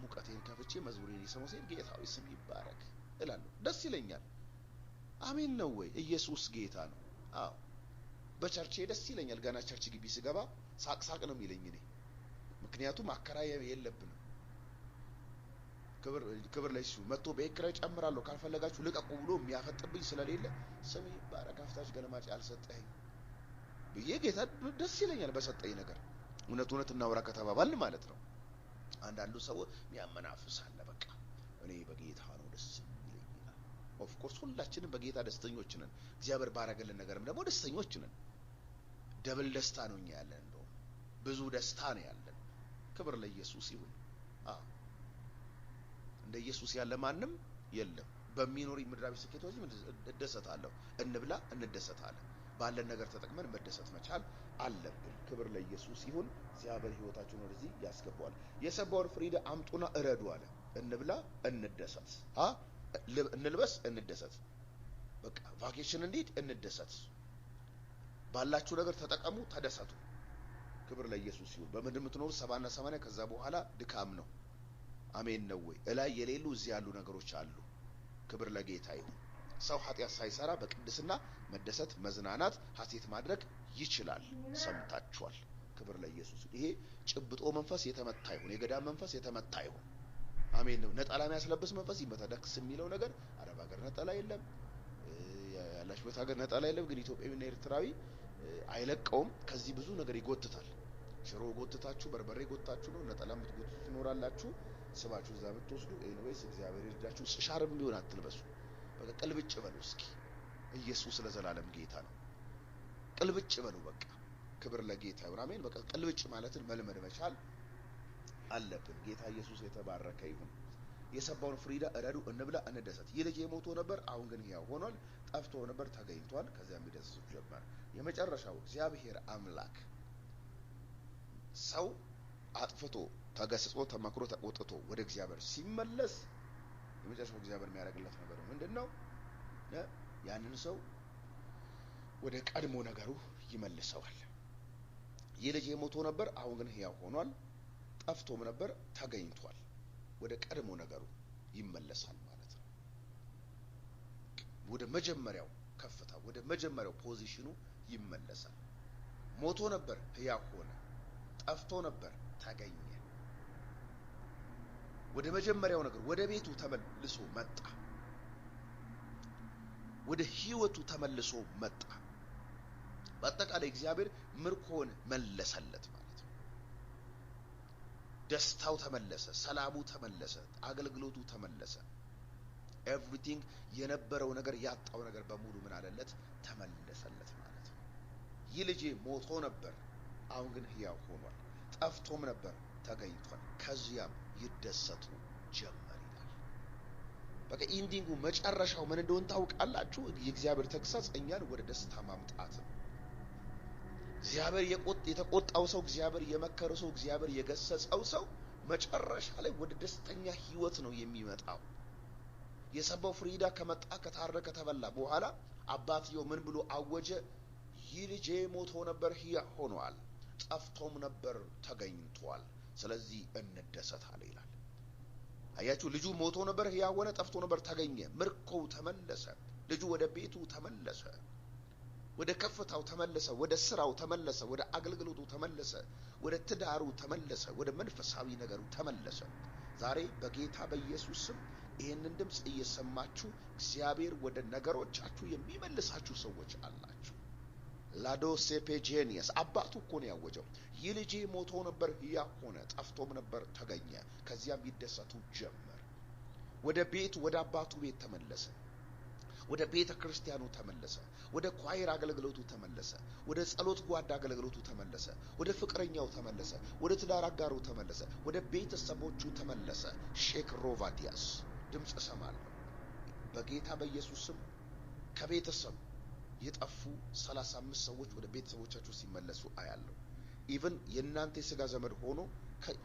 ሙቀቴን ከፍቼ መዝሙሬን እየሰማሁ ሲሄድ ጌታ ሆይ ስም ይባረክ እላለሁ። ደስ ይለኛል። አሜን ነው ወይ? ኢየሱስ ጌታ ነው። አዎ በቸርቼ ደስ ይለኛል። ገና ቸርች ግቢ ስገባ ሳቅ ነው የሚለኝ እኔ። ምክንያቱም አከራይ የለብንም። ክብር ለኢየሱስ። መጥቶ በእክራይ ጨምራለሁ ካልፈለጋችሁ ልቀቁ ብሎ የሚያፈጥብኝ ስለሌለ ስም ይባረክ አፍታች ገለማጭ አልሰጠኸኝ ብዬ ጌታ ደስ ይለኛል በሰጠኝ ነገር። እውነት እናውራ ከተባባልን ማለት ነው። አንዳንዱ ሰው የሚያመናፍስ አለ። በቃ እኔ በጌታ ነው ደስ የሚለኝ ይላል። ኦፍ ኮርስ ሁላችንም በጌታ ደስተኞች ነን። እግዚአብሔር ባረገልን ነገርም ደግሞ ደስተኞች ነን። ደብል ደስታ ነው እኛ ያለን። እንደው ብዙ ደስታ ነው ያለን። ክብር ለኢየሱስ ይሁን። እንደ ኢየሱስ ያለ ማንም የለም። በሚኖር ምድራዊ ስኬቶች እደሰታለሁ። እንብላ እንደሰታለን። ባለን ነገር ተጠቅመን መደሰት መቻል አለብን። ክብር ለኢየሱስ ይሁን። እግዚአብሔር ሕይወታችሁን ወደዚህ ያስገባዋል። የሰባውን ፍሪዳ አምጡና እረዱ አለ። እንብላ እንደሰት፣ እንልበስ እንደሰት። በቃ ቫኬሽን እንሂድ እንደሰት። ባላችሁ ነገር ተጠቀሙ፣ ተደሰቱ። ክብር ለኢየሱስ ይሁን። በምድር የምትኖሩ 70 እና 80 ከዛ በኋላ ድካም ነው። አሜን ነው ወይ? እላይ የሌሉ እዚህ ያሉ ነገሮች አሉ። ክብር ለጌታ ይሁን። ሰው ኃጢአት ሳይሰራ በቅድስና መደሰት፣ መዝናናት፣ ሐሴት ማድረግ ይችላል። ሰምታችኋል። ክብር ለኢየሱስ። ይሄ ጭብጦ መንፈስ የተመታ ይሁን። የገዳም መንፈስ የተመታ ይሁን። አሜን ነው። ነጠላ የሚያስለብስ መንፈስ ይመታ። ደስ የሚለው ነገር አረብ ሀገር ነጠላ የለም፣ ያላችሁበት ሀገር ነጠላ የለም። ግን ኢትዮጵያዊና ኤርትራዊ አይለቀውም። ከዚህ ብዙ ነገር ይጎትታል። ሽሮ ጎትታችሁ፣ በርበሬ ጎትታችሁ ነው ነጠላ የምትጎትቱ ትኖራላችሁ። ስባችሁ እዛ ብትወስዱ ኤኒዌይስ እግዚአብሔር ይርዳችሁ። ሻርም ቢሆን አትልበሱ። በቃ ቅልብጭ በሉ እስኪ። ኢየሱስ ለዘላለም ጌታ ነው። ቅልብጭ በሉ በቃ። ክብር ለጌታ ይሁን። አሜን። በቃ ቅልብጭ ማለትን መልመድ መቻል አለብን። ጌታ ኢየሱስ የተባረከ ይሁን። የሰባውን ፍሪዳ እረዱ፣ እንብላ፣ እንደሰት። ይህ ልጅ ሞቶ ነበር፣ አሁን ግን ሕያው ሆኗል። ጠፍቶ ነበር፣ ተገኝቷል። ከዚያም ይደሰቱ ጀመር። የመጨረሻው እግዚአብሔር አምላክ ሰው አጥፍቶ ተገስጾ ተመክሮ ተቆጥቶ ወደ እግዚአብሔር ሲመለስ የመጨረሻው እግዚአብሔር የሚያደርግለት ነገር ምንድነው? ያንን ሰው ወደ ቀድሞ ነገሩ ይመልሰዋል። ይህ ልጅ ሞቶ ነበር፣ አሁን ግን ሕያው ሆኗል። ጠፍቶም ነበር፣ ተገኝቷል። ወደ ቀድሞ ነገሩ ይመለሳል ማለት ነው። ወደ መጀመሪያው ከፍታ፣ ወደ መጀመሪያው ፖዚሽኑ ይመለሳል። ሞቶ ነበር፣ ሕያው ሆነ። ጠፍቶ ነበር፣ ተገኘ። ወደ መጀመሪያው ነገር ወደ ቤቱ ተመልሶ መጣ። ወደ ሕይወቱ ተመልሶ መጣ። በአጠቃላይ እግዚአብሔር ምርኮን መለሰለት ማለት ነው። ደስታው ተመለሰ፣ ሰላሙ ተመለሰ፣ አገልግሎቱ ተመለሰ። ኤቭሪቲንግ የነበረው ነገር ያጣው ነገር በሙሉ ምን አለለት? ተመለሰለት ማለት ነው። ይህ ልጅ ሞቶ ነበር፣ አሁን ግን ሕያው ሆኗል። ጠፍቶም ነበር፣ ተገኝቷል። ከዚያም ይደሰቱ ጀመር ይላል። በቃ ኢንዲንጉ መጨረሻው ምን እንደሆነ ታውቃላችሁ? የእግዚአብሔር ተግሳጽ እኛን ወደ ደስታ ማምጣት ነው። እግዚአብሔር የተቆጣው ሰው፣ እግዚአብሔር የመከረው ሰው፣ እግዚአብሔር የገሰጸው ሰው መጨረሻ ላይ ወደ ደስተኛ ህይወት ነው የሚመጣው። የሰባው ፍሪዳ ከመጣ ከታረከ ከተበላ በኋላ አባትየው ምን ብሎ አወጀ? ይህ ልጄ ሞቶ ነበር፣ ሕያው ሆኗል። ጠፍቶም ነበር፣ ተገኝቷል። ስለዚህ እንደሰታለ ይላል። አያችሁ፣ ልጁ ሞቶ ነበር፣ ሕያው ሆነ። ጠፍቶ ነበር፣ ተገኘ። ምርኮው ተመለሰ። ልጁ ወደ ቤቱ ተመለሰ። ወደ ከፍታው ተመለሰ። ወደ ስራው ተመለሰ። ወደ አገልግሎቱ ተመለሰ። ወደ ትዳሩ ተመለሰ። ወደ መንፈሳዊ ነገሩ ተመለሰ። ዛሬ በጌታ በኢየሱስ ስም ይህንን ድምፅ እየሰማችሁ እግዚአብሔር ወደ ነገሮቻችሁ የሚመልሳችሁ ሰዎች አላችሁ። ላዶ ሴፔጄኒየስ አባቱ እኮ ነው ያወጀው። ይህ ልጄ ሞቶ ነበር፣ ሕያው ሆነ። ጠፍቶም ነበር፣ ተገኘ። ከዚያም ይደሰቱ ጀመር። ወደ ቤቱ ወደ አባቱ ቤት ተመለሰ። ወደ ቤተ ክርስቲያኑ ተመለሰ። ወደ ኳይር አገልግሎቱ ተመለሰ። ወደ ጸሎት ጓዳ አገልግሎቱ ተመለሰ። ወደ ፍቅረኛው ተመለሰ። ወደ ትዳር አጋሩ ተመለሰ። ወደ ቤተሰቦቹ ተመለሰ። ሼክ ሮቫዲያስ ድምፅ እሰማለሁ በጌታ በኢየሱስ ስም። ከቤተሰብ የጠፉ 35 ሰዎች ወደ ቤተሰቦቻቸው ሲመለሱ አያለሁ። ኢቭን የእናንተ የሥጋ ዘመድ ሆኖ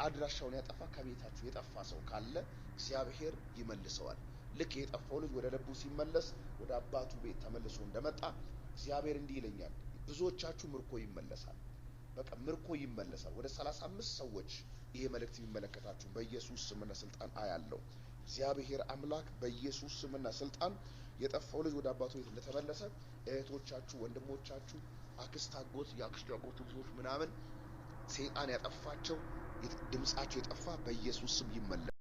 አድራሻውን ያጠፋ ከቤታችሁ የጠፋ ሰው ካለ እግዚአብሔር ይመልሰዋል። ልክ የጠፋው ልጅ ወደ ልቡ ሲመለስ ወደ አባቱ ቤት ተመልሶ እንደመጣ እግዚአብሔር እንዲህ ይለኛል፣ ብዙዎቻችሁ ምርኮ ይመለሳል። በቃ ምርኮ ይመለሳል። ወደ 35 ሰዎች ይሄ መልእክት የሚመለከታችሁ በኢየሱስ ስምና ስልጣን አያለው። እግዚአብሔር አምላክ በኢየሱስ ስምና ስልጣን የጠፋው ልጅ ወደ አባቱ ቤት እንደተመለሰ እህቶቻችሁ፣ ወንድሞቻችሁ፣ አክስት፣ አጎት፣ የአክስቱ አጎት ልጆች ምናምን ሰይጣን ያጠፋቸው ድምጻቸው የጠፋ በኢየሱስ ስም ይመለሳል።